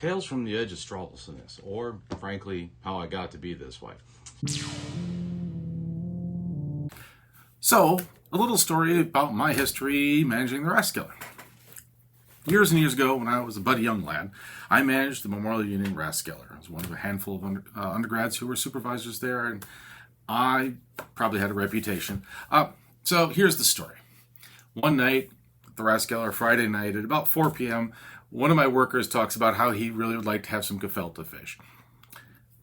Tales from the Edge of Straavaldsen-ness, or, frankly, how I got to be this way. So, a little story about my history managing the rathskeller. Years and years ago, when I was a buddy young lad, I managed the Memorial Union rathskeller. I was one of a handful of undergrads who were supervisors there, and I probably had a reputation. So here's the story. One night, at the rathskeller, Friday night, at about 4 p.m., one of my workers talks about how he really would like to have some gefilte fish.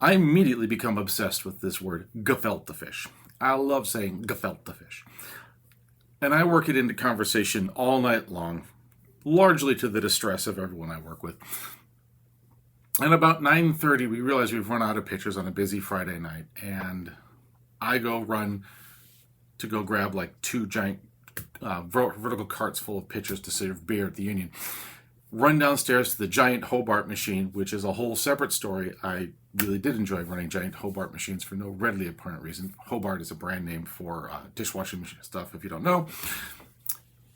I immediately become obsessed with this word, gefilte fish. I love saying gefilte fish. And I work it into conversation all night long, largely to the distress of everyone I work with. And about 9:30, we realize we've run out of pitchers on a busy Friday night, and I go run to go grab like two giant vertical carts full of pitchers to serve beer at the Union. Run downstairs to the giant Hobart machine, which is a whole separate story. I really did enjoy running giant Hobart machines for no readily apparent reason. Hobart is a brand name for dishwashing machine stuff, if you don't know.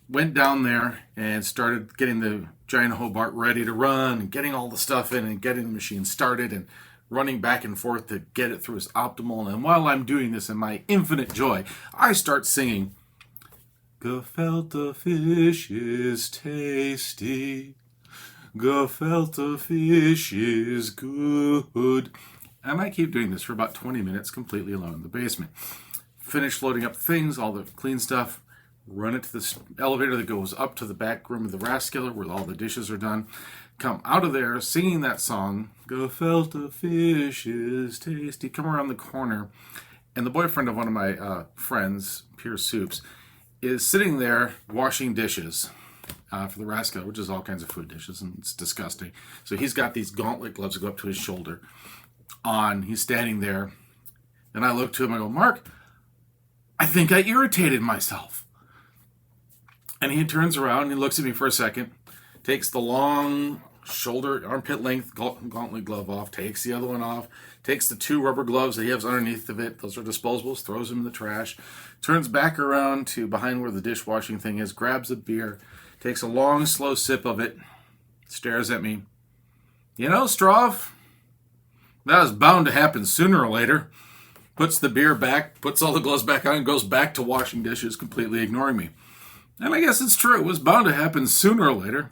Went down there and started getting the giant Hobart ready to run and getting all the stuff in and getting the machine started and running back and forth to get it through as optimal. And while I'm doing this in my infinite joy, I start singing, "Gefilte fish is tasty. Gefilte fish is good." And I keep doing this for about 20 minutes completely alone in the basement. Finish loading up things, all the clean stuff, run it to the elevator that goes up to the back room of the rathskeller where all the dishes are done. Come out of there singing that song, "Gefilte fish is tasty." Come around the corner, and the boyfriend of one of my friends, Pierce Soups, is sitting there washing dishes for the rathskeller, which is all kinds of food dishes, and it's disgusting. So he's got these gauntlet gloves that go up to his shoulder on. He's standing there, and I look to him and I go, "Mark, I think I irritated myself." And he turns around and he looks at me for a second, takes the long shoulder, armpit length gauntlet glove off, takes the other one off, takes the two rubber gloves that he has underneath of it, those are disposables, throws them in the trash, turns back around to behind where the dishwashing thing is, grabs a beer, takes a long, slow sip of it, stares at me. "You know, Straav, that was bound to happen sooner or later." Puts the beer back, puts all the gloves back on, and goes back to washing dishes, completely ignoring me. And I guess it's true. It was bound to happen sooner or later.